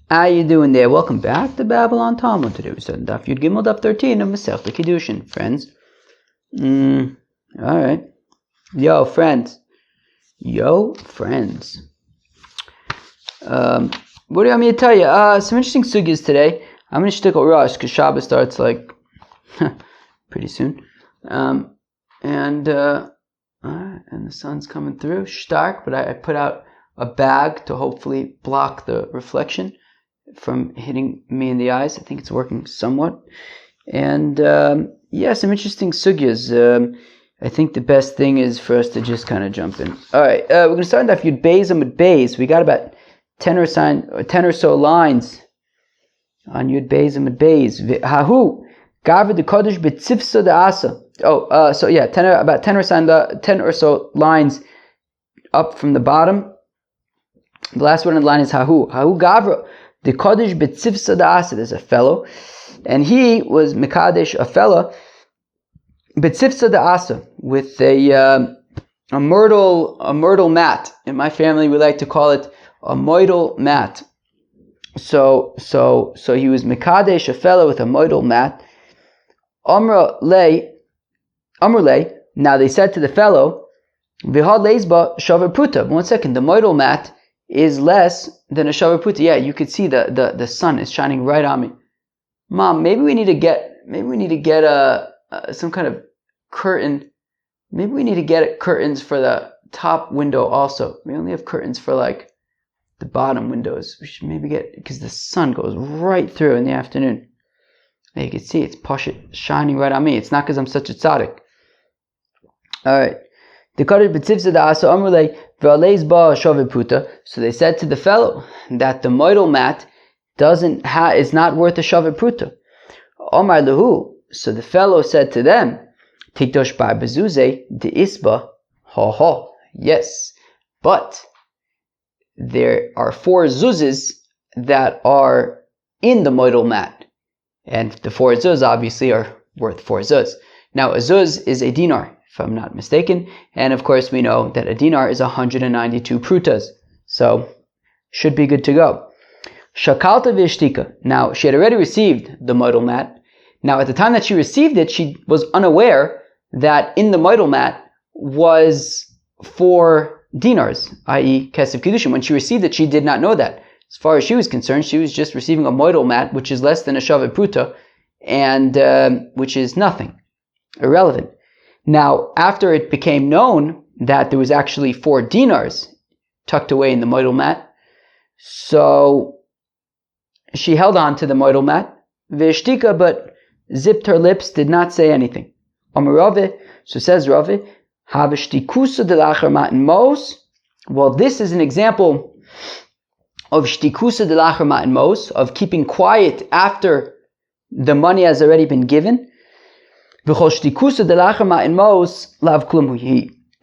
How you doing there? Welcome back to Babylon Talmud. Today we're starting Daf Yud Gimel Daf 13 of Masechta Kiddushin, friends. All right. Yo, friends. What do you want me to tell you? Some interesting sugyas today. I'm going to stick a rush because Shabbos starts like pretty soon. And the sun's coming through, stark, but I put out a bag to hopefully block the reflection from hitting me in the eyes. I think it's working somewhat. And some interesting sugyas. I think the best thing is for us to just kind of jump in. All right, we're going to start off Yud Beis Amud Beis. We got about 10 or so lines on Yud Beis Amud Beis. Hahu Gavra de Kodesh B'Tzivsa de Asa. About 10 or so lines up from the bottom. The last one in the line is Hahu Gavra the Kodesh B'Tzivsa de Asa. There's a fellow, and he was Mekadesh, a fellow, B'Tzivsa de Asa, with a myrtle mat. In my family, we like to call it a myrtle mat. So he was Mekadesh, a fellow with a myrtle mat. Amr lei. Now they said to the fellow, V'had leizba shavar pruta. 1 second, the myrtle mat is less than a shavar pruta. Yeah, you could see the sun is shining right on me. Mom, maybe we need to get some kind of curtain. Maybe we need to get curtains for the top window also. We only have curtains for like the bottom windows. We should maybe get, because the sun goes right through in the afternoon. You can see it's shining right on me. It's not because I'm such a tzaddik. All right. So they said to the fellow that the myrtle mat is not worth a shavar pruta. Omar lehu. So the fellow said to them, Tikdosh bar bezuze de isba ha. Yes, but there are 4 zuzes that are in the myrtle mat, and the 4 zuz obviously are worth 4 zuz. Now a zuz is a dinar, if I'm not mistaken, and of course we know that a dinar is 192 prutas, so should be good to go. Shakalta v'ishtika. Now she had already received the myrtle mat. Now at the time that she received it, she was unaware that in the myrtle mat was 4 dinars, i.e. kesef kiddushin. When she received it, she did not know that. As far as she was concerned, she was just receiving a myrtle mat, which is less than a shavar pruta, and which is nothing, irrelevant. Now, after it became known that there was actually 4 dinars tucked away in the myrtle mat, so she held on to the myrtle mat, v'ishtika, but zipped her lips, did not say anything. So says Rave, well, this is an example of shtikusa de lacher matan mos, of keeping quiet after the money has already been given.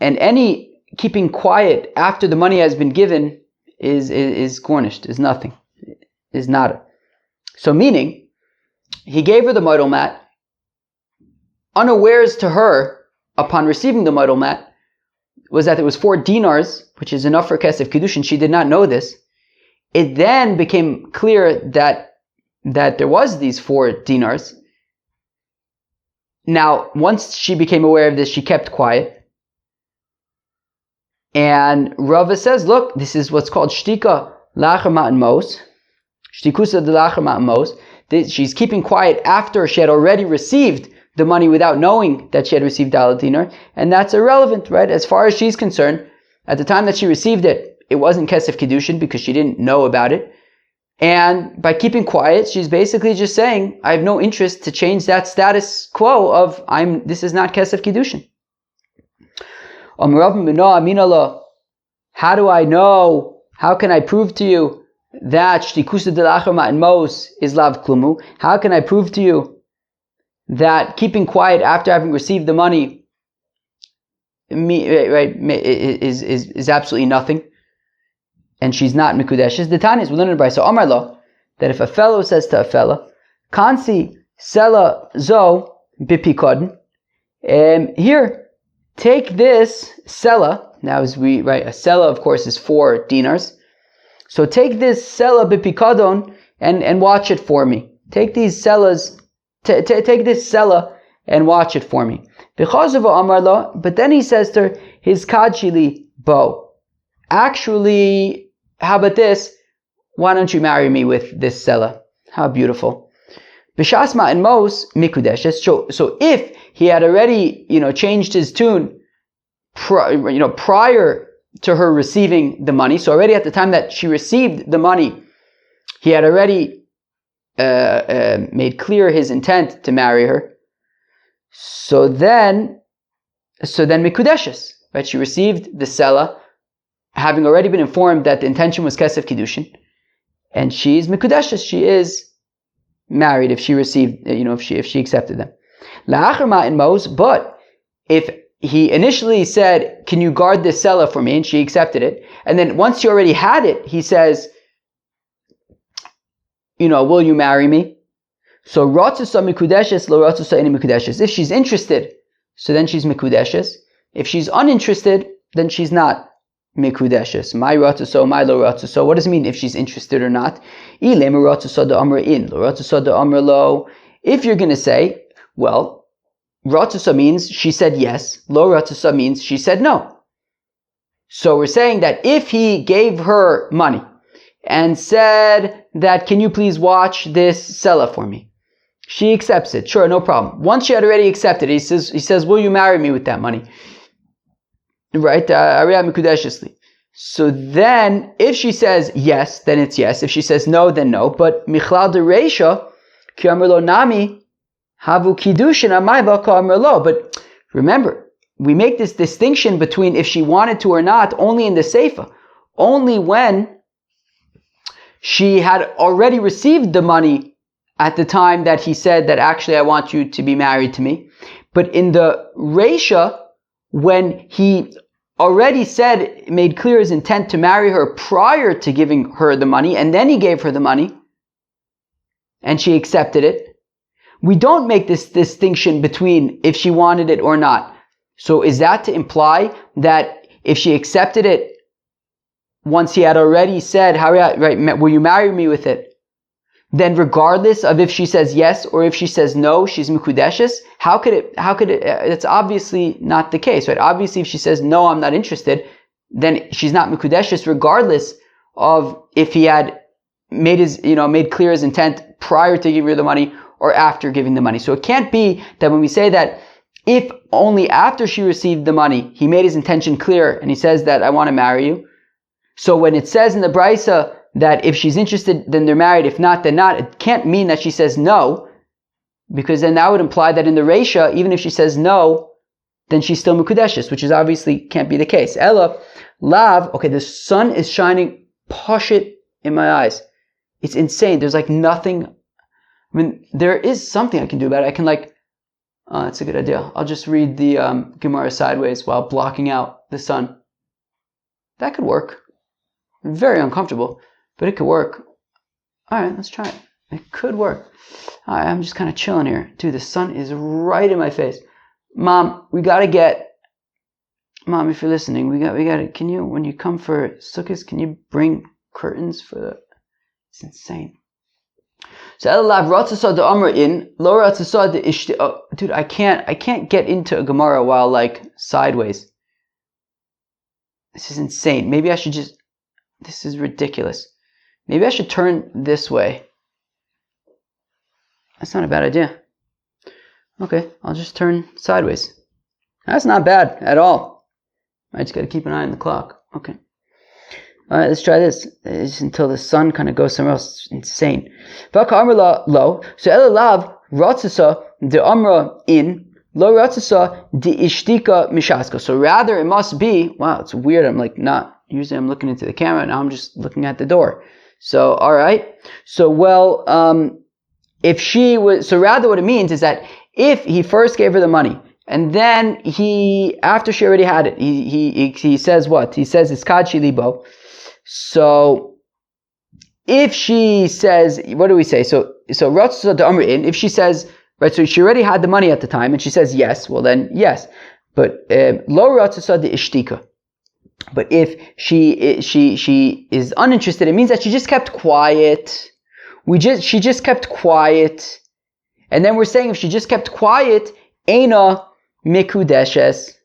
And any keeping quiet after the money has been given is garnished, is nothing, is nada. So meaning, he gave her the myrtle mat, unawares to her, upon receiving the myrtle mat, was that it was 4 dinars, which is enough for kesef kiddushin. She did not know this. It then became clear that there was these 4 dinars. Now, once she became aware of this, she kept quiet. And Rava says, look, this is what's called shtika lacher matan mos, shtikusa de lacher matan mos. She's keeping quiet after she had already received the money without knowing that she had received daled dinar, and that's irrelevant, right? As far as she's concerned, at the time that she received it, it wasn't kesef kiddushin because she didn't know about it. And by keeping quiet, she's basically just saying, I have no interest to change that status quo of this is not kesef kiddushin. How do I know? How can I prove to you that shtikusa de lacher matan mos is lav klumu? How can I prove to you that keeping quiet after having received the money is absolutely nothing, and she's not mikudeshes? The Tanya is we learn in the Brayso Amar lo, that if a fellow says to a fella, Kansi sela zo bipikodin, here, take this sela. Now, as a sela, of course, is 4 dinars. So take this sela bipikodon and watch it for me. Take these sellas, take this sella and watch it for me. But then he says to her, his kadshili bo. Actually, how about this? Why don't you marry me with this sella? How beautiful. B'shasma and mos mikudeshes. So if he had already, changed his tune, prior to her receiving the money, so already at the time that she received the money, he had already made clear his intent to marry her. So then mikudeshes, right? She received the sela, having already been informed that the intention was kesef kiddushin, and she's mikudeshes. She is married if she received, if she accepted them. La'achar ma'in mos, but if he initially said, "Can you guard this sela for me?" and she accepted it, and then once she already had it, he says, "Will you marry me?" So ratzusa mikudeshes, lo ratzusa ini mikudeshes. If she's interested, so then she's mikudeshes. If she's uninterested, then she's not mikudeshes. My ratzusa, my lo ratzusa. What does it mean if she's interested or not? Ilem ratzusa da amra in, lo ratzusa da amra lo. If you're going to say, well, ratzusa means she said yes, lo ratzusa means she said no. So we're saying that if he gave her money and said that, "Can you please watch this sela for me?" She accepts it. Sure, no problem. Once she had already accepted it, he says, "Will you marry me with that money?" Right? So then, if she says yes, then it's yes. If she says no, then no. But michlal de reisha, ki amar lo nami, havu kiddushin amay ka amar lo. But remember, we make this distinction between if she wanted to or not only in the seifa. Only when she had already received the money at the time that he said that actually I want you to be married to me. But in the reisha, when he already made clear his intent to marry her prior to giving her the money, and then he gave her the money, and she accepted it, we don't make this distinction between if she wanted it or not. So is that to imply that if she accepted it once he had already said, right, will you marry me with it, then regardless of if she says yes or if she says no, she's mikudeshes? How could it, it's obviously not the case, right? Obviously if she says no, I'm not interested, then she's not mikudeshes regardless of if he had made clear his intent prior to giving her the money or after giving the money. So it can't be that when we say that if only after she received the money, he made his intention clear and he says that I want to marry you. So when it says in the Brisa that if she's interested, then they're married. If not, then not. It can't mean that she says no, because then that would imply that in the Reisha, even if she says no, then she's still Mukudeshes, which is obviously can't be the case. Ella, Lav, okay, the sun is shining pashit in my eyes. It's insane. There's like nothing. I mean, there is something I can do about it. I can it's a good idea. I'll just read the Gemara sideways while blocking out the sun. That could work. Very uncomfortable, but it could work. Alright, let's try it. It could work. Alright, I'm just kind of chilling here. Dude, the sun is right in my face. Mom, if you're listening, we got to, can you, when you come for Sukkot, can you bring curtains for the, it's insane. So, dude, I can't get into a Gemara while sideways. This is insane. Maybe I should this is ridiculous. Maybe I should turn this way. That's not a bad idea. Okay, I'll just turn sideways. That's not bad at all. I just got to keep an eye on the clock. Okay. All right, let's try this. It's until the sun kind of goes somewhere else. It's insane. So elalav ratzasa de amra in lo ratzasa de ishtika mishaska. So rather it must be. Wow, it's weird. I'm not. Usually I'm looking into the camera. Now I'm just looking at the door. So all right. So if she was. So rather what it means is that if he first gave her the money, and then after she already had it, he says what? He says it's kadshi libo. So if she says, what do we say? So ratzah de amrin, if she says, right, so she already had the money at the time and she says yes, well then yes. But lo ratzah de ishtika. But if she is uninterested, it means that she just kept quiet, She just kept quiet. And then we're saying if she just kept quiet, Eina mikudeshes.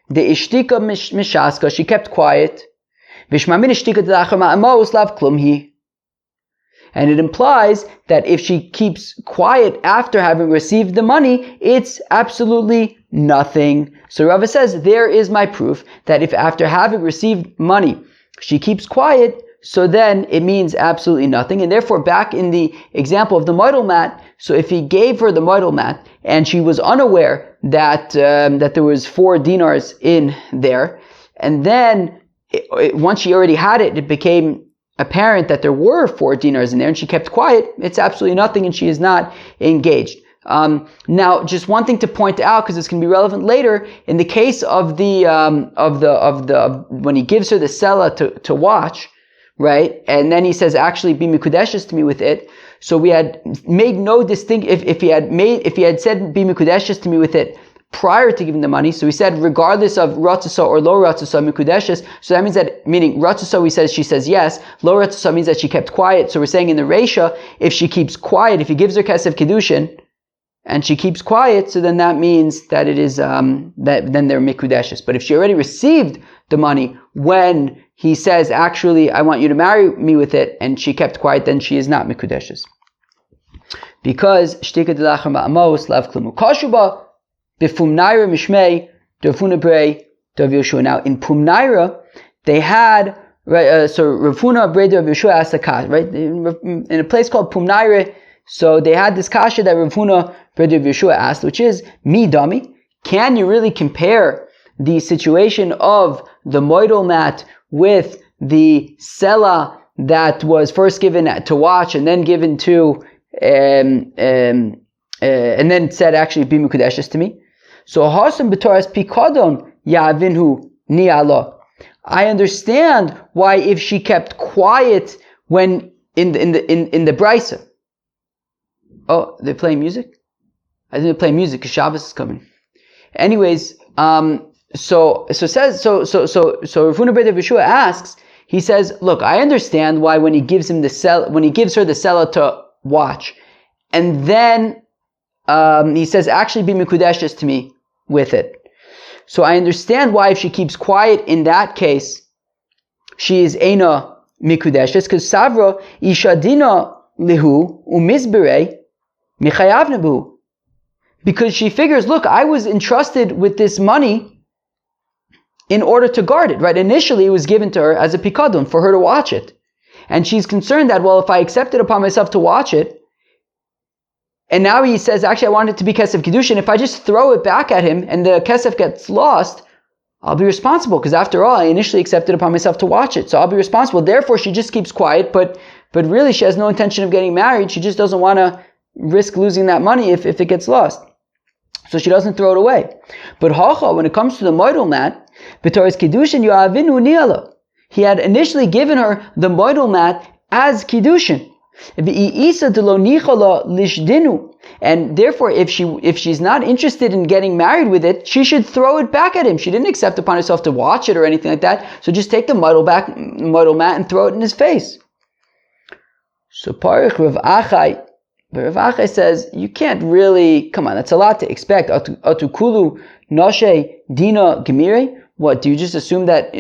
The ishtika mishaska, she kept quiet. Vishmamin ishtika d'achar ma'amos lav klumhi. And it implies that if she keeps quiet after having received the money, it's absolutely nothing. So Rava says, there is my proof that if after having received money, she keeps quiet, so then it means absolutely nothing. And therefore, back in the example of the model mat, so if he gave her the model mat and she was unaware that there was 4 dinars in there, and then once she already had it, it became apparent that there were 4 dinars in there and she kept quiet, it's absolutely nothing and she is not engaged. Now, just one thing to point out, because this can be relevant later, in the case of when he gives her the sela to watch, right? And then he says, actually, be mikudeshes to me with it. So we had made no distinction, if he had said, be mikudeshes to me with it prior to giving the money, so we said regardless of ratzasa or lo ratzasa mikudeshes, so that means that, meaning ratzasa she says yes, lo ratzasa means that she kept quiet. So we're saying in the Reisha, if she keeps quiet, if he gives her kesef Kiddushin, and she keeps quiet, so then that means that it is, that then they're mikudeshes. But if she already received the money when he says, actually, I want you to marry me with it, and she kept quiet, then she is not mikudeshes. Because shtika d'lachar ma'amos lav klumu kashuba, B'Pumnaira Mishmei, Dovfuna Brei, Dov Yoshua. Now in Pumnaira, they had, right, so Ravuna Brei Dov Yoshua asked a kasha, right? In a place called Pumnaira, so they had this kasha that Ravuna Brei Dov Yoshua asked, which is, Mi Dami, can you really compare the situation of the moidal mat with the sela that was first given to watch and then given to, and then said, actually, be mikudeshes to me? So Hasan b'Toras Pikadon Yavinhu Ni'ala. I understand why if she kept quiet when in the Brisa. Oh, they're playing music? I think they're playing music because Shabbos is coming. Anyways, so Ravuna Brei Dov Yoshua asks, he says, look, I understand why when he gives her the sela to watch, and then he says, actually be mikudeshes to me with it. So I understand why if she keeps quiet in that case, she is eina mikudeshes, because savra ishadina lihu umizbere michayavna bu. Because she figures, look, I was entrusted with this money in order to guard it, right? Initially it was given to her as a pikadon for her to watch it. And she's concerned that, well, if I accept it upon myself to watch it, and now he says, actually, I want it to be kesef Kiddushin. If I just throw it back at him and the kesef gets lost, I'll be responsible, because after all, I initially accepted upon myself to watch it. So I'll be responsible. Therefore, she just keeps quiet, but really she has no intention of getting married. She just doesn't want to risk losing that money if it gets lost. So she doesn't throw it away. But Hacha, when it comes to the moidal mat, b'Toras Kiddushin Yo'avinu Ni'ala. He had initially given her the moidal mat as Kiddushin. And therefore, if she's not interested in getting married with it, she should throw it back at him. She didn't accept upon herself to watch it or anything like that. So just take the model mat and throw it in his face. So Parich Rav Achai, but Rav Achai says, you can't really, come on, that's a lot to expect. Atukulu noshe dina gemire. What, do you just assume that,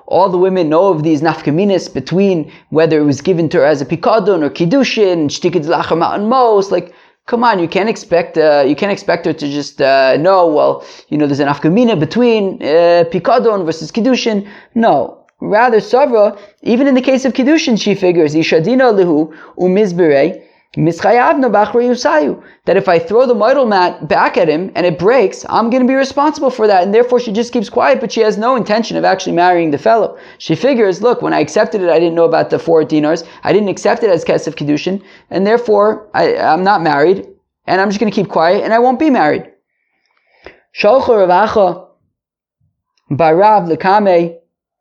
all the women know of these nafkaminis between whether it was given to her as a pikadon or kiddushin, shtikid lachar ma'an mos? Like, come on, you can't expect her to just know, well, there's an nafkamina between pikadon versus kiddushin. No. Rather, Savra, even in the case of kiddushin, she figures, ishadina lihu umizbirei, that if I throw the model mat back at him and it breaks, I'm going to be responsible for that, and therefore she just keeps quiet, but she has no intention of actually marrying the fellow. She figures, look, when I accepted it, I didn't know about the 4 dinars, I didn't accept it as kesef Kiddushin, and therefore I'm not married, and I'm just going to keep quiet, and I won't be married. Shalcha Ravacha Barav Lekame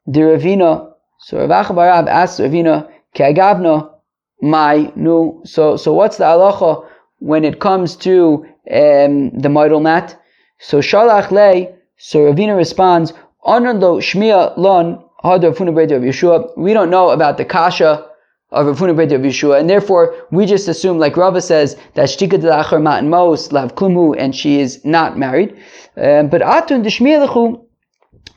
de Ravina. So Ravacha Barav asks Ravina, Ke'agavna so what's the halacha when it comes to the model mat? So Shalach lei, so Ravina responds, Anan lo shmiya lon hadar funa brei Dov Yoshua. We don't know about the kasha of Rav Huna B'Rav Yeshua, and therefore we just assume, like Rava says, that Shtika D'Lachar Matan Mos Lav Klumhu, and she is not married. But Atun D'Shmiya Lechu,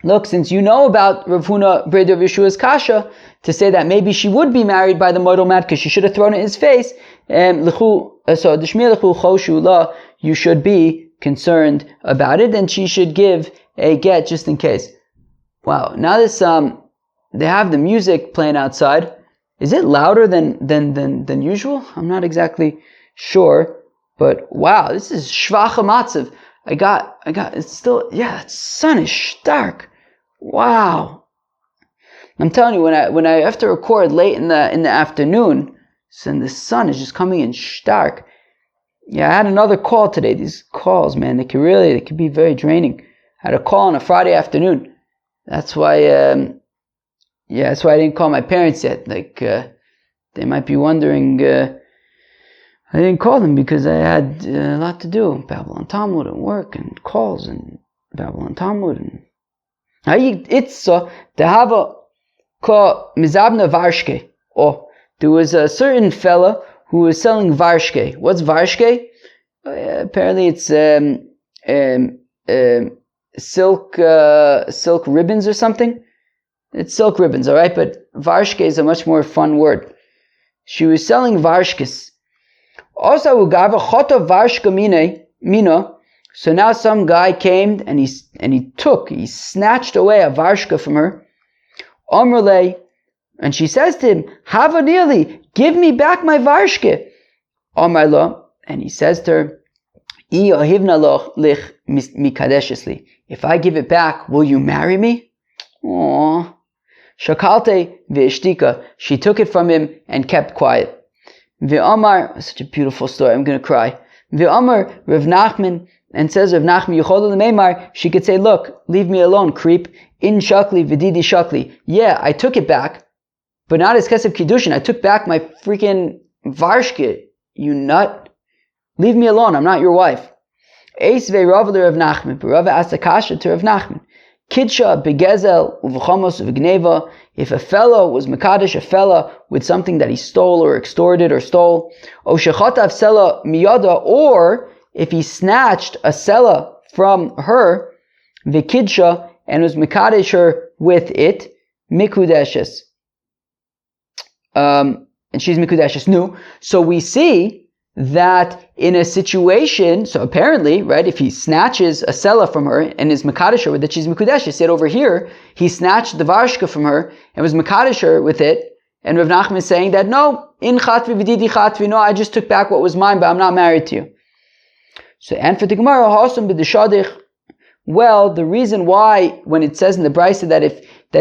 look, since you know about Rav Huna B'Rav Yeshua's kasha, to say that maybe she would be married by the modal mat because she should have thrown it in his face, so D'Shmiya Lechu Choshu La, you should be concerned about it, and she should give a get just in case. Wow, now this, they have the music playing outside. Is it louder than usual? I'm not exactly sure, but wow, this is shvacha matzav. I got, it's still, the sun is stark. Wow. I'm telling you, when I have to record late in the afternoon, and the sun is just coming in stark. Yeah, I had another call today. These calls, man, they could be very draining. I had a call on a Friday afternoon. That's why, that's why I didn't call my parents yet. Like, they might be wondering, I didn't call them because I had a lot to do. Babylon Talmud and work and calls and Babylon Talmud. And it's so, to have a call, Mizabna Varshke. Oh, there was a certain fella who was selling Varshke. What's Varshke? Apparently it's, silk ribbons or something. It's silk ribbons, alright, but varshke is a much more fun word. She was selling varshkes. Also, ugava chota varshka mina. So now some guy came and he snatched away a varshka from her. Omrle, and she says to him, Hava nearly, give me back my varshke. Omarlo, and he says to her, if I give it back, will you marry me? Aww. Shakalte ve'ishtika. She took it from him and kept quiet. Ve'amar, such a beautiful story, I'm going to cry. Ve'amar Rav Nachman, and says Rav Nachman, Yechol l'meimar, she could say, look, leave me alone, creep. In shakli v'didi shakli. Yeah, I took it back, but not as kesef kiddushin. I took back my freaking varshke, you nut. Leave me alone, I'm not your wife. Eis ve'rav Rav Nachman, but Rav asked a kasha to Rav Nachman. Kidsha begezel uv'chamos uv'gneva. If a fellow was mekadesh, a fella with something that he stole or extorted or stole, o shechatav sela miyada, or if he snatched a sela from her, v'kidsha, and was mekadesh her with it, mikudeshes. And she's mikudeshes. No. So we see that in a situation, so apparently, right, if he snatches a sela from her and is mekadesh her with it, she's mikudesh. Yet over here, he snatched the varshka from her and was mekadesh her with it, and Rav Nachman is saying that no, in chatvi v'didi chatvi, no, I just took back what was mine, but I'm not married to you. So, and for the Gemara, hasum b'deshadich, well, the reason why, when it says in the Brisa that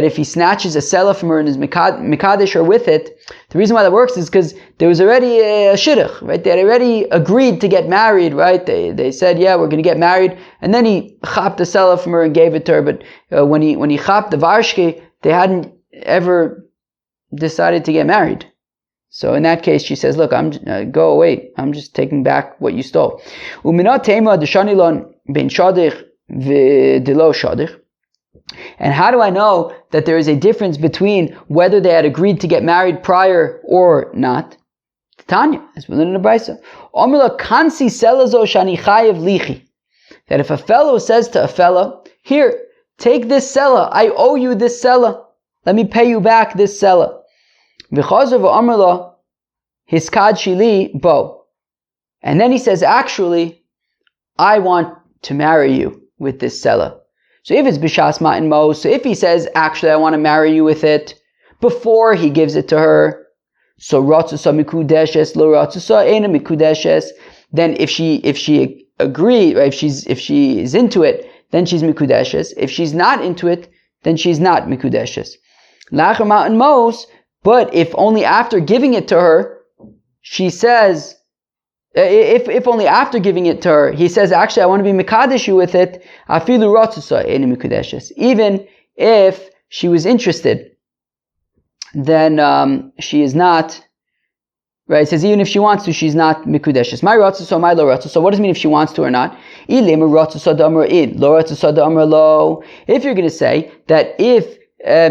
if he snatches a sela from her and is mekadesh her with it, the reason why that works is because there was already a shidduch, right? They had already agreed to get married, right? They said, yeah, we're going to get married, and then he chapped the sela from her and gave it to her. But when he chapped the varshke, they hadn't ever decided to get married. So in that case, she says, look, go away. I'm just taking back what you stole. Uminat tema deshanilon ben shadich v'delo shadich. And how do I know that there is a difference between whether they had agreed to get married prior or not? Tanya, as we learn in the Brisa, Omila kansi selazo shani chayev lichi. That if a fellow says to a fellow, here, take this sela, I owe you this sela, let me pay you back this sela. V'chazer v'omila hiskad shili bo. And then he says, actually, I want to marry you with this sela. So if it's b'shas matan mos, so if he says, actually, I want to marry you with it, before he gives it to her, so ratzusa mikudeshes, lo ratzusa ena mikudeshes, then if she agrees, right, if she is into it, then she's mikudeshes. If she's not into it, then she's not mikudeshes. Lacher matan mos, but if only after giving it to her, she says, if only after giving it to her, he says, actually, I want to be mekadesh you with it, afilu ratzusa ena mikudeshes. Even if she was interested, then she is not, right? It says even if she wants to, she's not mikudeshes. My ratzusa, my lo ratzusa. What does it mean if she wants to or not? If you're going to say that if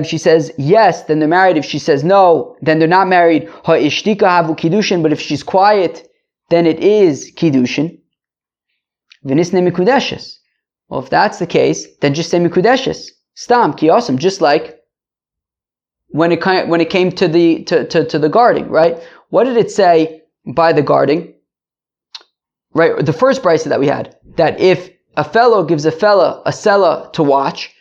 she says yes, then they're married. If she says no, then they're not married. Ha'ishtika havu kiddushin, but if she's quiet, then it is kiddushin. V'nisne mikudeshes. Well, if that's the case, then just say mikudeshes. Stam kiyosam, just like when it came to the guarding, right? What did it say by the guarding? Right, the first brisa that we had, that if a fellow gives a fella a sella to watch,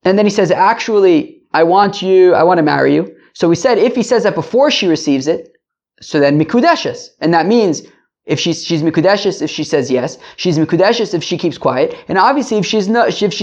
and then he says, actually, I want to marry you. So we said, if he says that before she receives it, so then mikudeshes. And that means, if she's mikudeshes, if she says yes, she's mikudeshes if she keeps quiet. And obviously, if she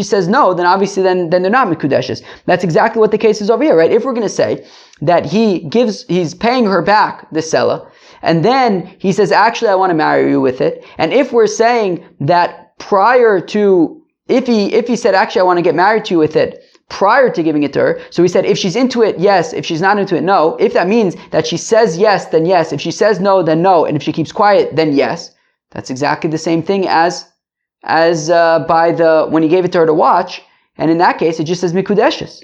says no, then obviously then they're not mikudeshes. That's exactly what the case is over here, right? If we're going to say that he's paying her back the sella, and then he says, actually, I want to marry you with it. And if we're saying that prior to, if he said, actually, I want to get married to you with it, prior to giving it to her, so we said, if she's into it, yes. If she's not into it, no. If that means that she says yes, then yes. If she says no, then no. And if she keeps quiet, then yes. That's exactly the same thing as when he gave it to her to watch. And in that case, it just says mikudeshes.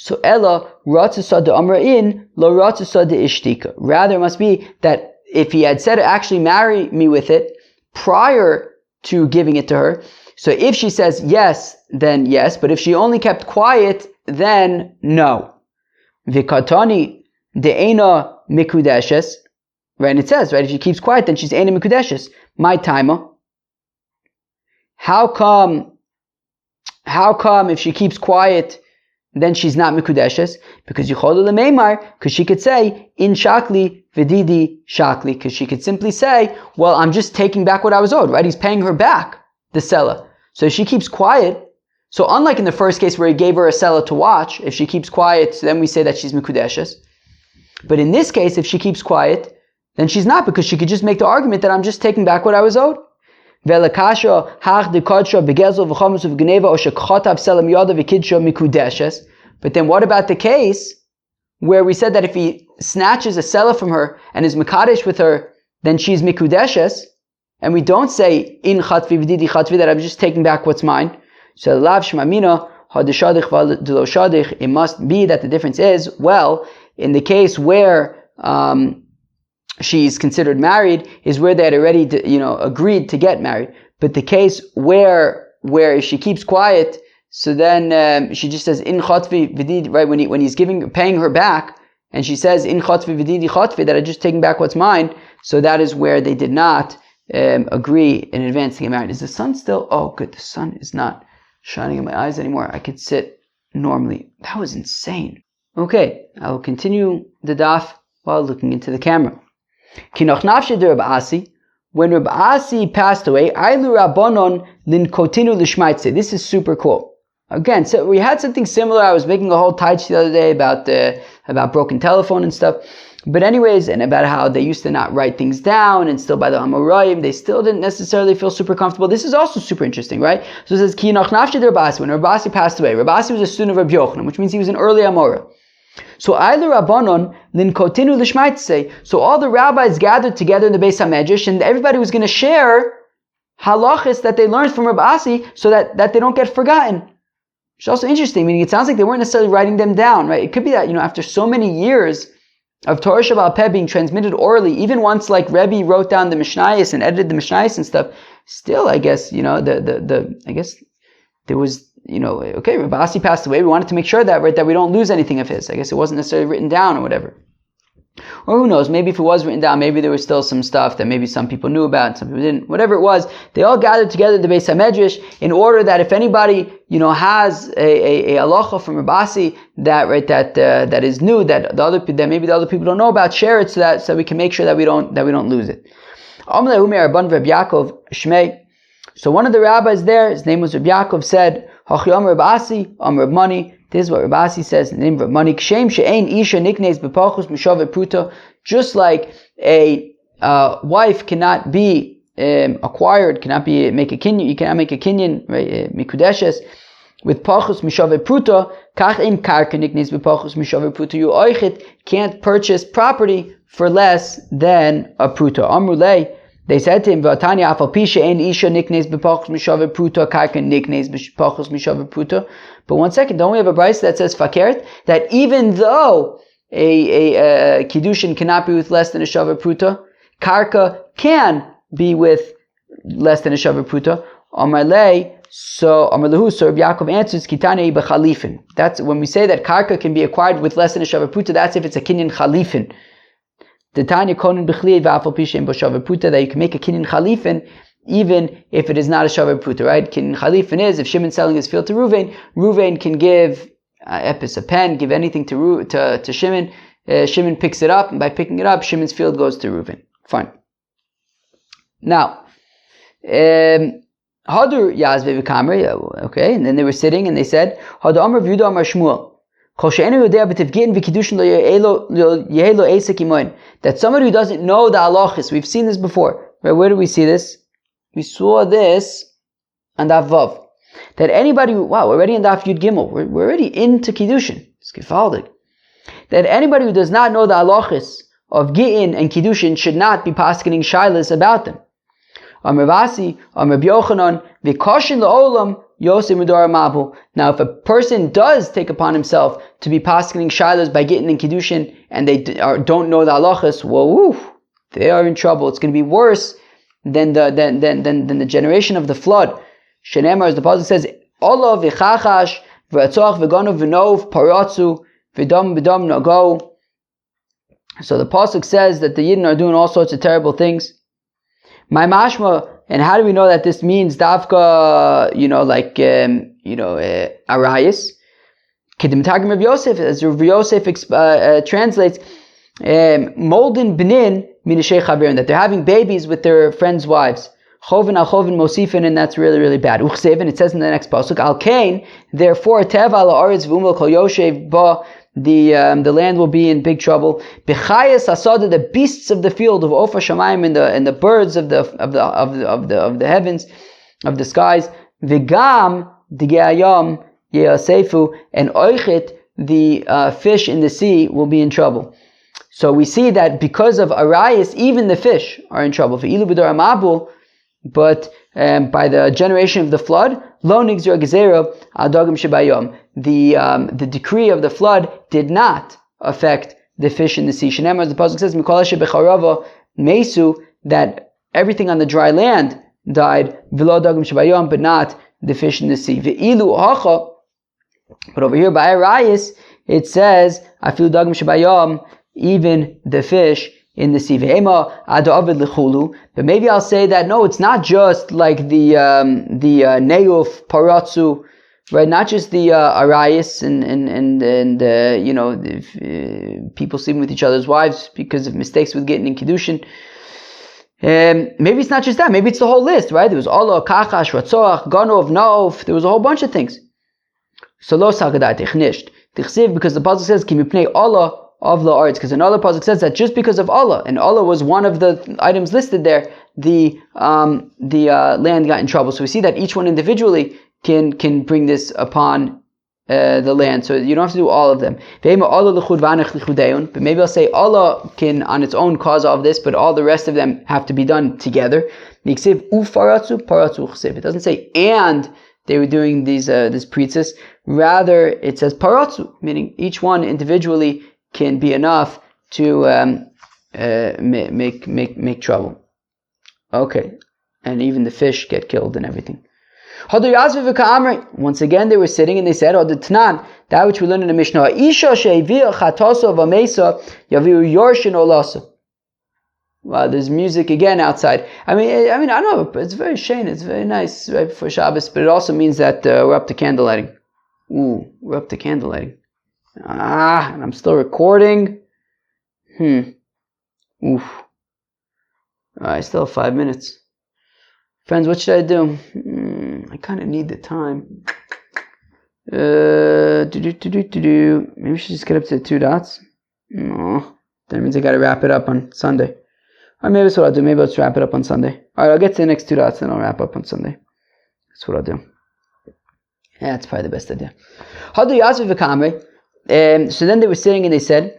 So Ella ratzasa de amra'in lo ratzasa de ishtika. Rather, it must be that if he had said, actually marry me with it prior to giving it to her, so if she says yes, then yes, but if she only kept quiet, then no. Vikatani de eina mikudeshes. Right, and it says, right, if she keeps quiet, then she's eina mikudeshes. My timer. How come if she keeps quiet, then she's not mikudeshes? Because yicholu lemeimar, because she could say in shakli v'didi shakli, because she could simply say, well, I'm just taking back what I was owed, right? He's paying her back the sella. So if she keeps quiet, so unlike in the first case where he gave her a sella to watch, if she keeps quiet, so then we say that she's mikudeshes. But in this case, if she keeps quiet, then she's not, because she could just make the argument that I'm just taking back what I was owed. But then what about the case where we said that if he snatches a sella from her and is mekadesh with her, then she's mikudeshes, and we don't say in chatvi v'didi chatvi, that I'm just taking back what's mine. So lav shmamina hadeshadich v'lo shadich. It must be that the difference is, well, in the case where she's considered married is where they had already agreed to get married. But the case where if she keeps quiet, so then she just says in chatvi v'didi, right, when he's paying her back, and she says in chatvi v'didi chatvi, that I'm just taking back what's mine. So that is where they did not agree in advance to get married. Is the sun still? Oh, good. The sun is not shining in my eyes anymore. I could sit normally. That was insane. Okay, I will continue the daf while looking into the camera. Kinoch nafshe de Reb Asi. When Reb Asi passed away, Ailu Rabbanon linkotinu lishmaitze. This is super cool. Again, so we had something similar. I was making a whole taich the other day about broken telephone and stuff. But anyways, and about how they used to not write things down, and still by the Amoraim, they still didn't necessarily feel super comfortable. This is also super interesting, right? So it says, Ki nach nafshe de Reb Asi. When Reb Asi passed away, Reb Asi was a student of Reb Yochanan, which means he was an early Amora. So Ailu Rabbanon linkotinu lishmaitze. So all the rabbis gathered together in the Beis HaMedrash, and everybody was going to share halachas that they learned from Reb Asi, so that they don't get forgotten. Which is also interesting, meaning it sounds like they weren't necessarily writing them down, right? It could be that, after so many years of Torah Sheba'al Peh being transmitted orally, even once like Rebbe wrote down the Mishnayos and edited the Mishnayos and stuff, still, I guess, I guess there was, okay, Reb Asi passed away. We wanted to make sure that, right, that we don't lose anything of his. I guess it wasn't necessarily written down or whatever. Or who knows, maybe if it was written down, maybe there was still some stuff that maybe some people knew about and some people didn't. Whatever it was, they all gathered together at the Beis HaMedrash in order that if anybody, has a halacha from Reb Asi that is new, that maybe the other people don't know about, share it so we can make sure that we don't lose it. So one of the rabbis there, his name was Reb Yaakov, said, Hachiyam Reb Asi, Reb Mani. This is what Reb Asi says in the name of Reb Mani. Kshem she'ein isha niknes b'pachus mishav pruta. Just like a wife cannot be acquired, make a kinyan. You cannot make a kinyan, right, mikudeshes, with pachus mishav pruta. Kach im karka niknes b'pachus mishav pruta. You oichet can't purchase property for less than a pruta. Amrulei They said to him, "V'atanya afal pisha ein isha niknes b'pachos mishaver pruta karka niknes b'pachos mishaver pruta." But one second, don't we have a brayso that says fakert, that even though a kiddushin cannot be with less than a shaver pruta, karka can be with less than a shaver pruta. Amar lehu, so Rabbi Yaakov answers, Kitane b'chalifin. That's when we say that karka can be acquired with less than a shaver pruta. That's if it's a kinyan chalifin. The Tanya konin b'chliyei v'afal pishem b'shaver pruta, that you can make a kinyan chalifin even if it is not a shaver pruta, right? Kinyan chalifin is if Shimon's selling his field to Ruvain can give epis, a pen, give anything to Shimon. Shimon picks it up, and by picking it up, Shimon's field goes to Ruvain. Fine. Now, Hadur Yazve v'Kamri, okay, and then they were sitting and they said, Hadur Amar v'Yudah Amar Shmuel, that somebody who doesn't know the halachis, we've seen this before. Right? Where did we see this? We saw this on Daf Vav. That anybody, we're already in Daf Yud Gimel. We're already into Kiddushin. It's gefaldig. That anybody who does not know the halachis of Gi'in and Kiddushin should not be paskening shilas about them. Amar Vasi, Amar B'Yochanan, V'koshin la'olam, Yosef Midor Mabu. Now, if a person does take upon himself to be paskening shilas by Gi'in and Kiddushin, and they don't know the halachas, they are in trouble. It's going to be worse than the generation of the flood. Shenemar, as the pasuk says, Olav v'chachash v'atzoch v'gonov v'nov paratzu v'dam v'dam nago. So the pasuk says that the Yidden are doing all sorts of terrible things. My mashma, and how do we know that this means davka? Arayis. Kedim Tagim Rav Yosef, as Rav Yosef translates, Molden Benin minashei chaverin, that they're having babies with their friends' wives. Chovin al chovin mosifin, and that's really, really bad. Uchsev, and it says in the next pasuk, Al kain, therefore tev al haaretz v'umel kol yoshev ba, the land will be in big trouble. Bechayas asada, the beasts of the field of Ofa Shamayim, and the birds of the heavens, of the skies. V'gam digayam yeasefu, and oichet, the fish in the sea will be in trouble. So we see that because of arayis, even the fish are in trouble. V'ilu b'dor amabul, but by the generation of the flood, lo nigzor gezerah adagim shebayom, the decree of the flood did not affect the fish in the sea. Shenemar, as the pasuk says, mikol shebecharava mesu, that everything on the dry land died, v'lo adagim shebayom, but not the fish in the sea. V'ilu hacha, but over here by arayis it says afilu dagim shebayom, even the fish in the sea. But maybe I'll say that no, it's not just like the neuf paratzu, right? Not just the arayis and people sleeping with each other's wives because of mistakes with getting in kiddushin. Maybe it's not just that. Maybe it's the whole list, right? There was Allah, Kachash, Ratzoach, Ganov, Naov. There was a whole bunch of things. So lo sagadat ichnisht tichsiv, because the pasuk says kimipnei Allah of the arts, because another pasuk says that just because of Allah, and Allah was one of the items listed there, the land got in trouble. So we see that each one individually can bring this upon the land. So you don't have to do all of them. But maybe I'll say Allah can on its own cause all of this, but all the rest of them have to be done together. It doesn't say and they were doing this pritzis. Rather, it says paratzu, meaning each one individually can be enough to make trouble. Okay, and even the fish get killed and everything. Once again, they were sitting and they said, that which we learned in the Mishnah, wow, there's music again outside. I mean, I know, but it's very shane. It's very nice right before Shabbos, but it also means that we're up to candlelighting. We're up to candlelighting. And I'm still recording. I still have 5 minutes. Friends, what should I do? I kind of need the time. Maybe we should just get up to 2 dots. No, that means I got to wrap it up on Sunday. Or maybe that's what I'll do. Maybe I'll just wrap it up on Sunday. Alright, I'll get to the next 2 dots and I'll wrap up on Sunday. That's what I'll do. Yeah, that's probably the best idea. So then they were sitting and they said,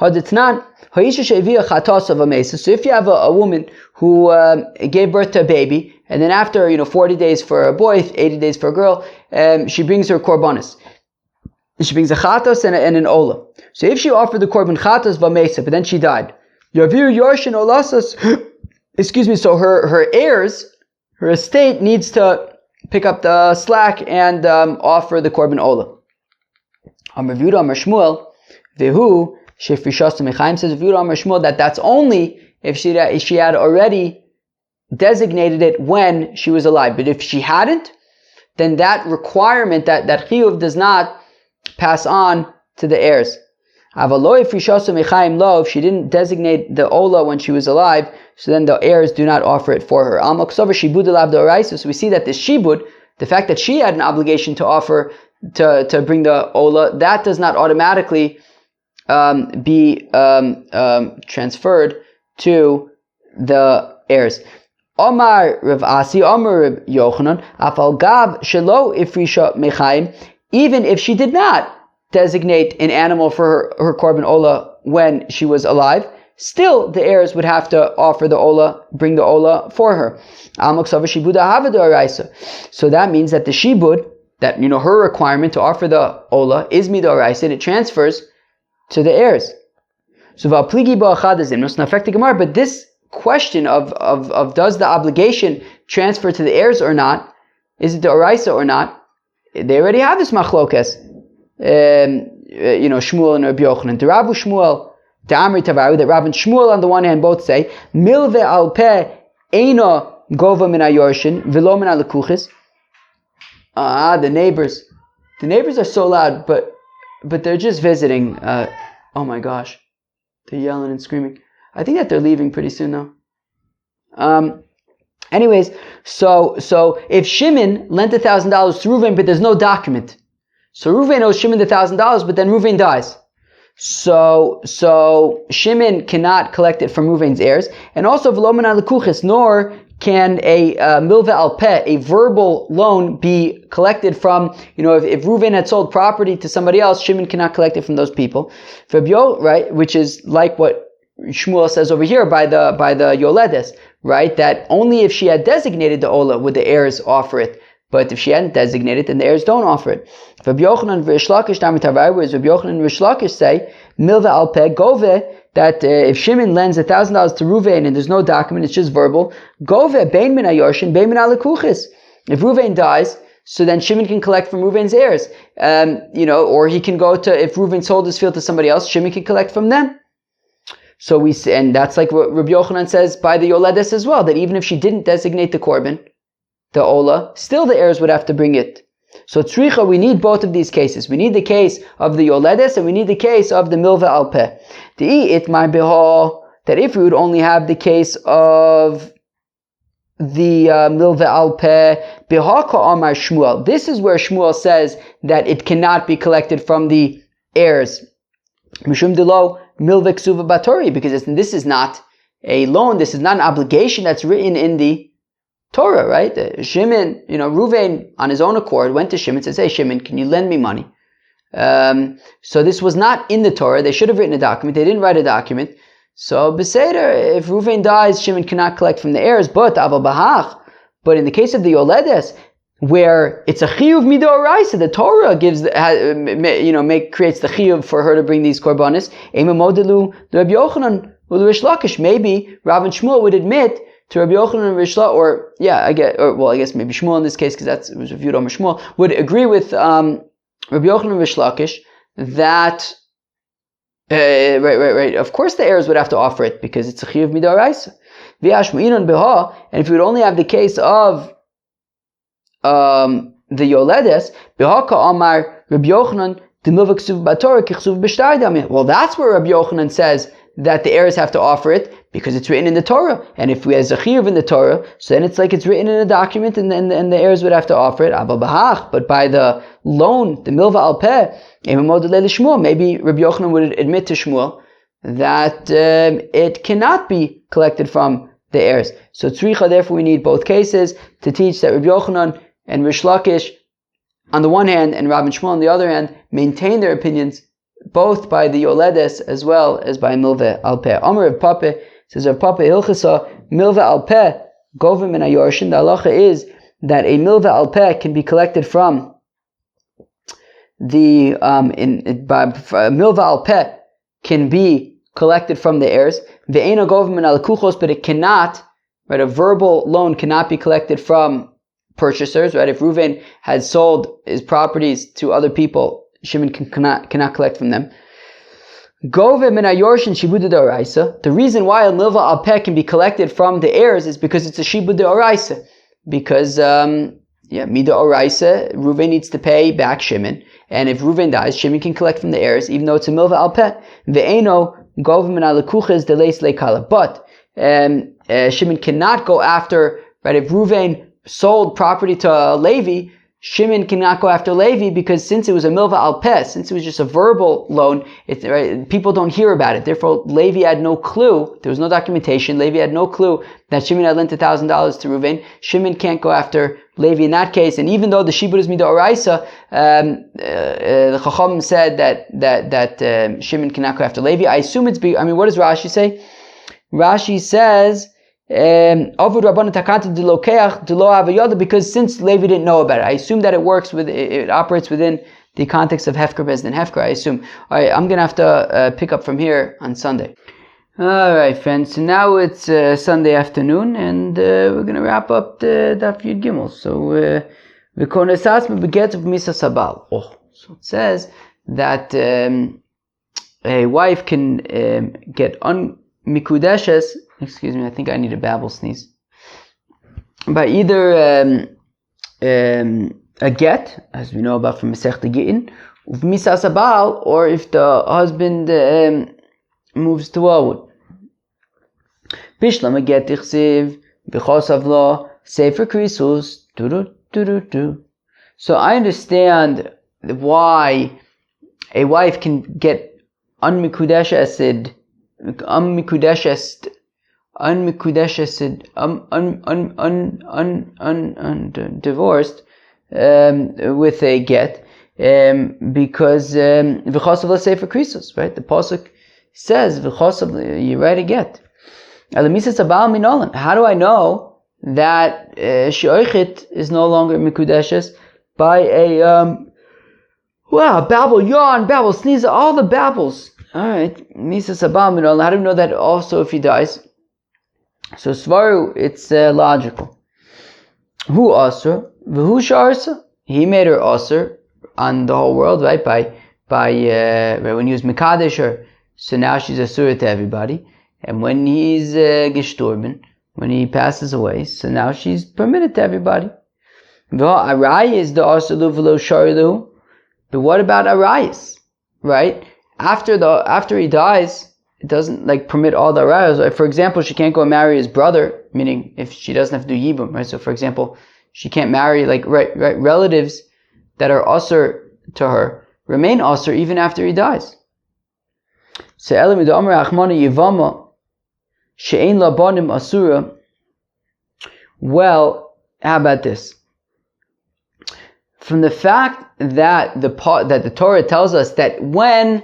Haditnan, Haisha Shevia Chatos of a Mesa. So if you have a woman who gave birth to a baby, and then after 40 days for a boy, 80 days for a girl, she brings her korbanos. She brings a chatos and an ola. So if she offered the korban chatos v'mesa, but then she died, Yavir Yorshin Olasas, so her heirs, her estate needs to pick up the slack and offer the korban ola. Amar Yehuda Amar Shmuel, Vehu Shefrishas Mechaim says Yehuda Amar Shmuel that that's only if she had already designated it when she was alive. But if she hadn't, then that requirement, that chiyuv does not pass on to the heirs. If she didn't designate the ola when she was alive, so then the heirs do not offer it for her. So we see that this shibud, the fact that she had an obligation to offer to bring the ola, that does not automatically be transferred to the heirs. Omar Rav Asi, Omar Rav Yochanan, Afal Gav Shelo Ifrisha Mechaim, even if she did not designate an animal for her korban ola when she was alive, still the heirs would have to offer the ola, bring the ola for her. So that means that the shibud, that her requirement to offer the ola is midoraisa, and it transfers to the heirs. So v'apligi ba'achadazim doesn't affect the Gemara, but this question of does the obligation transfer to the heirs or not? Is it the oraisa or not? They already have this machlokas. Shmuel and Rabbi Yochanan. The Rav Shmuel, the Amri Tavaru, that Rav and Shmuel on the one hand both say milve al peh eino gova min hayorshin v'lo min halekuchis. The neighbors are so loud, but they're just visiting. Oh my gosh, they're yelling and screaming. I think that they're leaving pretty soon though. Anyways, so if Shimon lent $1,000 to Reuven, but there's no document, so Reuven owes Shimon the $1,000, but then Reuven dies. So Shimon cannot collect it from Reuven's heirs, and also v'lo min halekuchis, nor can a milva al peh, a verbal loan, be collected from, if Reuven had sold property to somebody else, Shimon cannot collect it from those people. Right, which is like what Shmuel says over here by the Yoledes, right? That only if she had designated the Ola would the heirs offer it. But if she hadn't designated, then the heirs don't offer it. Rabbi Yochanan and Rish Lakish, whereas Rabbi Yochanan and Rish Lakish say, Milva al peh gove, that if Shimon lends $1,000 to Reuven and there's no document, it's just verbal, gove bein min hayorshin, bein min halekuchis. If Reuven dies, so then Shimon can collect from Reuven's heirs. Or he can go to, if Reuven sold his field to somebody else, Shimon can collect from them. So and that's like what Rabbi Yochanan says by the Yoledes as well, that even if she didn't designate the korban, the ola, still the heirs would have to bring it. So tzricha, we need both of these cases. We need the case of the Yoledes, and we need the case of the milva al peh. That if we would only have the case of the milva al peh, bihaka amar Shmuel. This is where Shmuel says that it cannot be collected from the heirs. Mishum delo milva ksuva batori, because this is not a loan, this is not an obligation that's written in the Torah, right? Shimon, Reuven on his own accord went to Shimon and says, hey Shimon, can you lend me money? So this was not in the Torah. They should have written a document. They didn't write a document. So Beseder, if Reuven dies, Shimon cannot collect from the heirs, but Aval Bahach. But in the case of the Yoledes, where it's a chiyuv midoraisa, the Torah gives, creates the chiyuv for her to bring these korbanos. Ema modelu Rabbi Yochanan u'Rish Lakish. Maybe Rav and Shmuel would admit to Rabbi Yochanan and Rish Lakish, I guess maybe Shmuel in this case, because it was reviewed on Shmuel, would agree with Rabbi Yochanan and Rish Lakish that right. Of course, the heirs would have to offer it because it's a chiyuv midoraisa. And if we would only have the case of the Yoledes, b'haka amar Rabbi Yochanan demilva ksuv b'Torah kichsuv b'shtar damim. Well, that's where Rabbi Yochanan says that the heirs have to offer it because it's written in the Torah. And if we have a chiyuv in the Torah, so then it's like it's written in a document, and the heirs would have to offer it. But by the loan, the milva al peh, maybe Rabbi Yochanan would admit to Shmuel that it cannot be collected from the heirs. So tzricha, therefore, we need both cases to teach that Rabbi Yochanan and Rish Lakish on the one hand and Rav and Shmuel on the other hand maintain their opinions both by the Yoledes as well as by Milveh al Peh. Amar of Papa says, Rav Papa Hilchasa Milveh al Peh Govim in Ayorshin. The halacha is that a Milveh al Peh can be collected from the Milveh al Peh can be collected from the heirs. Ve'ena Govim in al Kuchos, but it cannot. Right, a verbal loan cannot be collected from purchasers. Right, if Reuven had sold his properties to other people, Shimon cannot collect from them. Govim in Ayorshin Shibud D'Oraisa. The reason why a Milveh al Peh can be collected from the heirs is because it's a Shibud D'Oraisa. Because Mida Oraisa, Reuven needs to pay back Shimon, and if Reuven dies, Shimon can collect from the heirs, even though it's a Milveh al Peh. Ve'eno Govim in Alekuches Deleis Leikala. But Shimon cannot go after. Right, if Reuven sold property to Levi, Shimon cannot go after Levi because since it was a Milveh al Peh, since it was just a verbal loan, people don't hear about it. Therefore, Levi had no clue. There was no documentation. Levi had no clue that Shimon had lent $1,000 to Reuven. Shimon can't go after Levi in that case. And even though the Shibud is Mida Oraisa, the Chacham said that Shimon cannot go after Levi. I assume what does Rashi say? Rashi says, because since Levi didn't know about it, I assume that it operates within the context of Hefker Bezdin Hefker, I assume. Alright, I'm gonna have to pick up from here on Sunday. Alright, friends, so now it's Sunday afternoon, and we're gonna wrap up the Daf Yud Gimel. So, so it says that a wife can get mikudeshes. Excuse me, I think I need a babble sneeze. By either a get, as we know about from Masechta Gittin, misas habal, or if the husband moves to Wawud. Bishlam a get tichsiv v'chosav lo sefer krisus. So I understand why a wife can get unmikudeshed divorced with a get because v'chosav l'sefer krisus, right? The pasuk says v'chosav, you write a get. How do I know that she'oichet is no longer mikudeshes by a babble, yawn, babble, sneeze, all the babbles? Alright, misas abal minolan. How do we know that also if he dies? So svaru, it's logical. Who asur? V'hu sharsa? He made her asur on the whole world, right? By when he was mekadesh her, so now she's asur to everybody. And when he's gestorben, when he passes away, so now she's permitted to everybody. Arayis the asulu v'lo sharilu. But what about arayis? Right? After he dies, it doesn't permit all the arayos. For example, she can't go and marry his brother, meaning if she doesn't have to do yibum, right? So for example, she can't marry relatives that are asur to her, remain asur even after he dies. So Elamid Amar Achmana Yivama She'ein Labanim Asura. Well, how about this? From the fact that the Torah tells us that when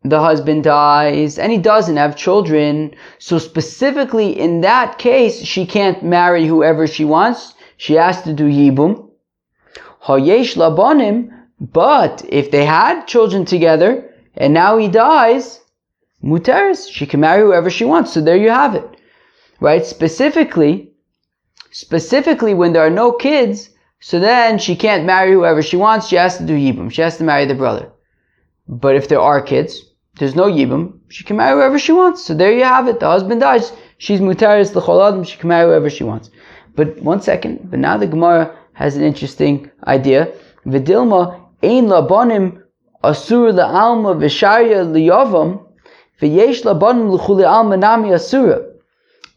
the husband dies and he doesn't have children, so specifically in that case she can't marry whoever she wants. She has to do yibum. Hayesh Labanim. But if they had children together and now he dies, muteris, she can marry whoever she wants. So there you have it, right? Specifically when there are no kids, so then she can't marry whoever she wants. She has to do yibum. She has to marry the brother. But if there are kids, there's no yibum, she can marry whoever she wants. So there you have it. The husband dies, she's muteris l'chol adam. She can marry whoever she wants. But one second. But now the Gemara has an interesting idea. V'dilma ein labanim asur la'alma v'sharya liyavam.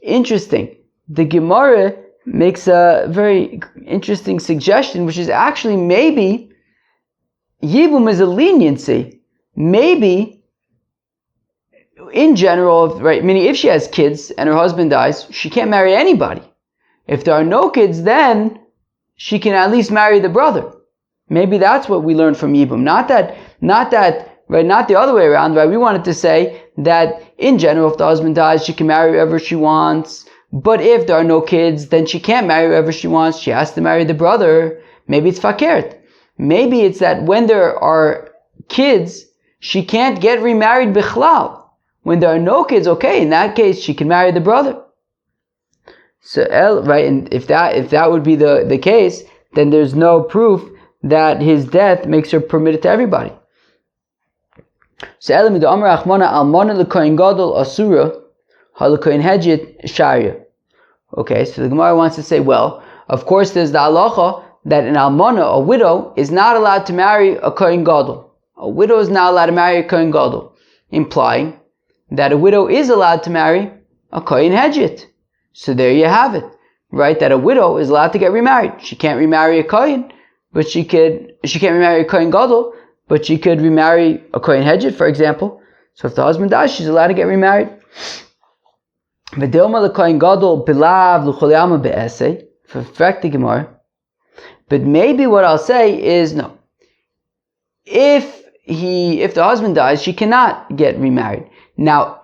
Interesting. The Gemara makes a very interesting suggestion, which is actually maybe Yibum is a leniency. Maybe, in general, right? Meaning, if she has kids and her husband dies, she can't marry anybody. If there are no kids, then she can at least marry the brother. Maybe that's what we learn from Yibum. Not that right? Not the other way around, right? We wanted to say that in general, if the husband dies, she can marry whoever she wants. But if there are no kids, then she can't marry whoever she wants. She has to marry the brother. Maybe it's fakert. Maybe it's that when there are kids, she can't get remarried bichlal. When there are no kids, okay, in that case, she can marry the brother. So, right, and if that would be the case, then there's no proof that his death makes her permitted to everybody. So, Elamidu Amar Achmana Almana L'Kohen Gadol Asura Ha'L'Kohen Hedjit Sharia. Okay, so the Gemara wants to say, well, of course there's the halacha that an almana, a widow, is not allowed to marry a Kohen Gadol. A widow is not allowed to marry a Kohen Gadol, implying that a widow is allowed to marry a Kohen Hedjit. So there you have it, right? That a widow is allowed to get remarried. She can't remarry a Kohen, but she can't remarry a Kohen Gadol, but she could remarry a Kohen Hedjit, for example. So if the husband dies, she's allowed to get remarried. But maybe what I'll say is no. If the husband dies, she cannot get remarried. Now,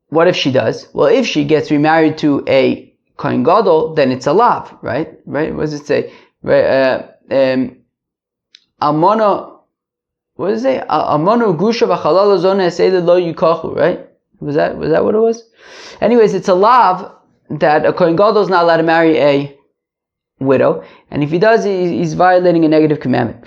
what if she does? Well, if she gets remarried to a Kohen Gadol, then it's a lav, right? Right? What does it say? Right? Almona, what does it say? Almona grusha v'chalala zona esele lo yukachu, right? Was that what it was? Anyways, it's a lav that a Kohen Gadol is not allowed to marry a widow, and if he does, he's violating a negative commandment.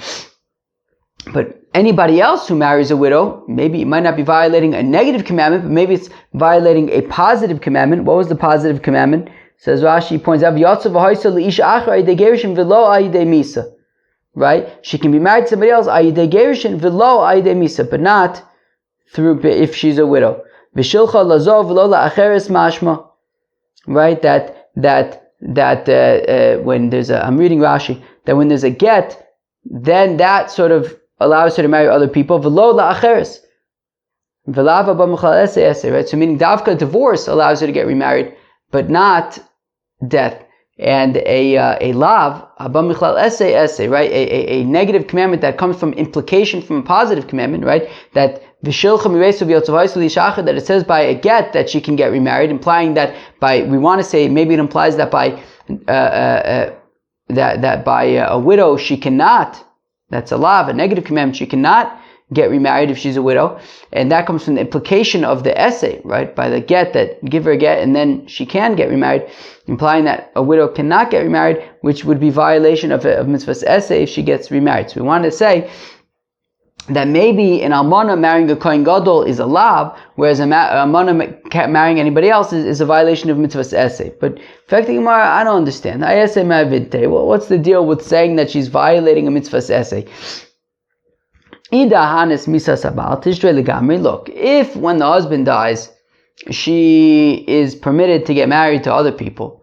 But anybody else who marries a widow, maybe it might not be violating a negative commandment, but maybe it's violating a positive commandment. What was the positive commandment? Says Rashi, points out, right? She can be married to somebody else, but not through if she's a widow. Right? That when there's I'm reading Rashi, that when there's a get, then that sort of allows her to marry other people. Right? So meaning davka, divorce allows her to get remarried, but not death. And a lav, right? A negative commandment that comes from implication from a positive commandment, right? That that it says by a get that she can get remarried, implying that we want to say, maybe it implies that by that by a widow she cannot. That's a lav, a negative commandment. She cannot get remarried if she's a widow, and that comes from the implication of the essay, right? By the get, that give her a get and then she can get remarried, implying that a widow cannot get remarried, which would be violation of mitzvah's essay if she gets remarried. So we wanted to say that maybe an almana marrying a Kohen Gadol is a lav, whereas a almana marrying anybody else is a violation of mitzvah's essay. But affecting Gemara, I don't understand. Well, what's the deal with saying that she's violating a mitzvah's essay? Look, if when the husband dies, she is permitted to get married to other people,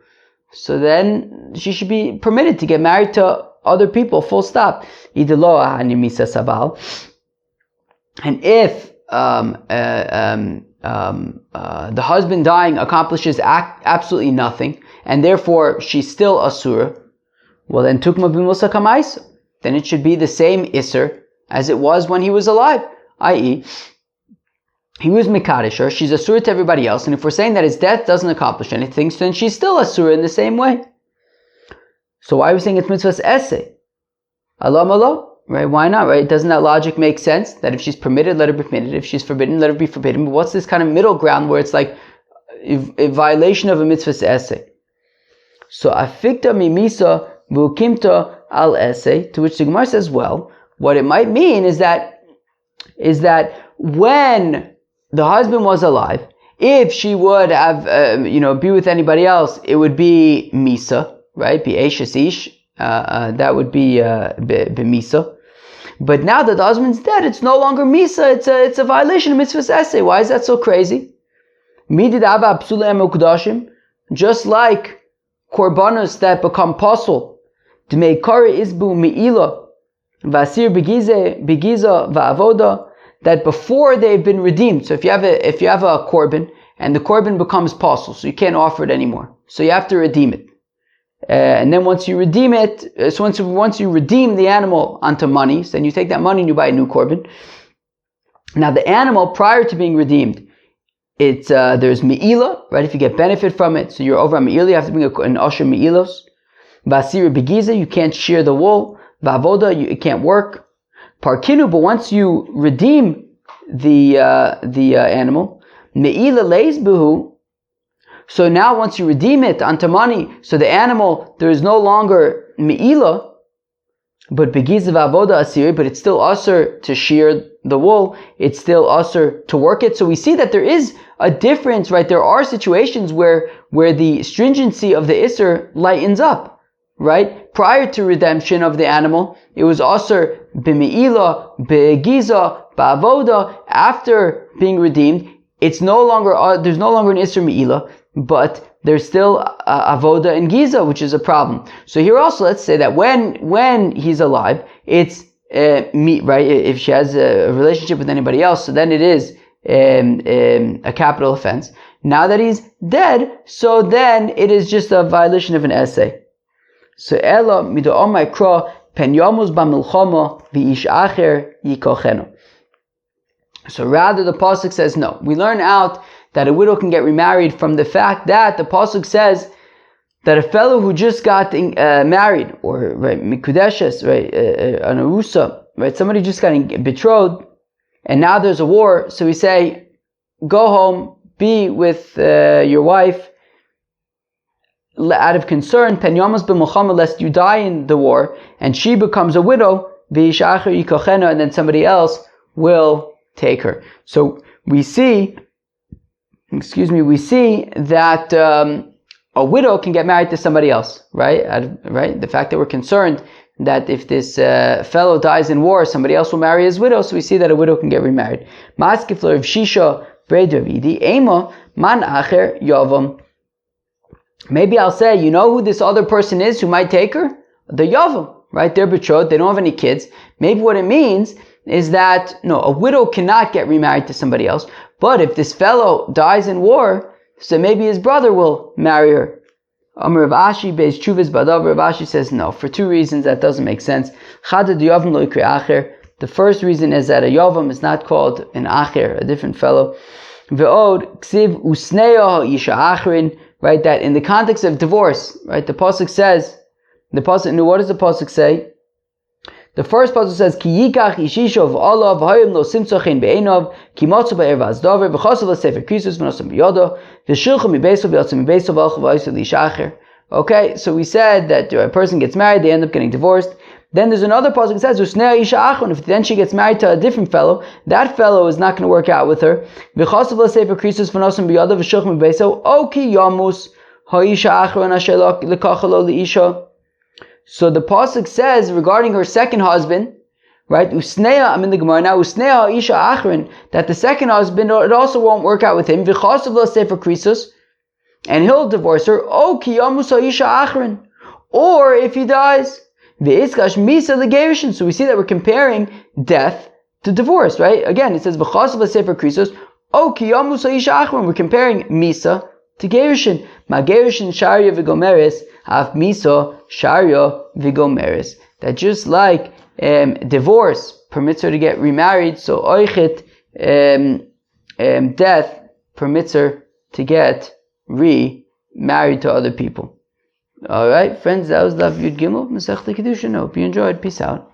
so then she should be permitted to get married to other people, full stop. And if the husband dying accomplishes absolutely nothing, and therefore she's still asura, well then tukma b'musa kamaisa, then it should be the same isser as it was when he was alive, i.e., he was Mikadisher, she's Asura to everybody else, and if we're saying that his death doesn't accomplish anything, then she's still Asura in the same way. So why are we saying it's mitzvah's essay? Allah, right? Why not, right? Doesn't that logic make sense? That if she's permitted, let her be permitted. If she's forbidden, let her be forbidden. But what's this kind of middle ground where it's like a violation of a mitzvah's essay? So afikta mimisa bukimta al essay, to which the Gemara says, well, what it might mean is that when the husband was alive, if she would have, be with anybody else, it would be misa, right? Be eshes ish, that would be misa. But now that the husband's dead, it's no longer misa. It's a violation of mitzvah's essay. Why is that so crazy? Just like korbanos that become pasul, dmei kara isbu meila. Vasir begiza va'avoda, that before they've been redeemed. So if you have a korban and the korban becomes pasul, so you can't offer it anymore, so you have to redeem it. And then once you redeem it, once you redeem the animal onto money, so then you take that money and you buy a new korban. Now the animal, prior to being redeemed, there's me'ila, right? If you get benefit from it, so you're over on me'ila, you have to bring an osher me'ilos. Vasira begiza, you can't shear the wool. Vavoda, it can't work. Parkinu, but once you redeem the animal, me'ila leis buhu. So now once you redeem it onto money, so the animal, there is no longer me'ila, but begiza vavoda asiri, but it's still usher to shear the wool, it's still usher to work it. So we see that there is a difference, right? There are situations where the stringency of the isser lightens up, right? Prior to redemption of the animal, it was usher b'me'ila, begiza, ba'avoda. After being redeemed, it's no longer there's no longer an isser me'ila, but there's still avoda and giza, which is a problem. So here also, let's say that when he's alive, it's meat, right? If she has a relationship with anybody else, so then it is a capital offense. Now that he's dead, so then it is just a violation of an essay. So ela mido omay kro pen yomuz b'milchama v'ish acher yikochenu. So rather, the pasuk says no. We learn out that a widow can get remarried from the fact that the pasuk says that a fellow who just got married, or right, mikudeshes, right, an arusa, right, somebody just got betrothed, and now there's a war, so we say, go home, be with your wife, out of concern, pen yamas b'milchama, lest you die in the war, and she becomes a widow, v'ish acher yikochena, and then somebody else will take her. So we see that a widow can get married to somebody else, right? Right? The fact that we're concerned that if this fellow dies in war, somebody else will marry his widow, so we see that a widow can get remarried. Maskifler of Shisha Bre Davidi Ema Man Acher Yavam. Maybe I'll say, you know who this other person is who might take her? The Yavam, right? They're betrothed, they don't have any kids. Maybe what it means is that, no, a widow cannot get remarried to somebody else, but if this fellow dies in war, so maybe his brother will marry her. Amar Rav Ashi Beis Chuvas Badav. Rav Ashi says no, for two reasons that doesn't make sense. The first reason is that a yavam is not called an acher, a different fellow. Ve'od ksiv usneya isha acherin, right? That in the context of divorce, right? The pasuk says, what does the pasuk say? The first pasuk says, Ki yikach ishisho v'olav v'hoyim lo simtzochin be'enov ki motzu ba'er v'azdover v'chosav l'sefer krisus v'nosam b'yodo v'shilcha mi'beso v'yotzim mi'beso v'alcha v'oisu l'ishacher. Okay, so we said that a person gets married, they end up getting divorced. Then there's another pasuk that says, Usnei isha achron. If then she gets married to a different fellow, that fellow is not going to work out with her. V'chosav l'sefer krisus v'nosam b'yodo v'shilcha mi'beso o ki yamus ha'isha achron asher l'kachalo l'isha. So the pasuk says regarding her second husband, right? Usneya, I'm in the Gemara now. Usneya isha achrin, that the second husband, it also won't work out with him. V'chasav lo sefer krisus, and he'll divorce her. O ki yamus isha achrin, or if he dies, v'izkash misa legerushin. So we see that we're comparing death to divorce, right? Again, it says v'chasav lo sefer krisus. O ki yamus isha achrin. We're comparing misa to gerushin. Ma gerushin sharia v'gomeres. Af miso sharia vigomeres. That just like divorce permits her to get remarried, so oichet death permits her to get remarried to other people. All right, friends, that was Daf Yud Gimel Masechta Kiddushin. Hope you enjoyed. Peace out.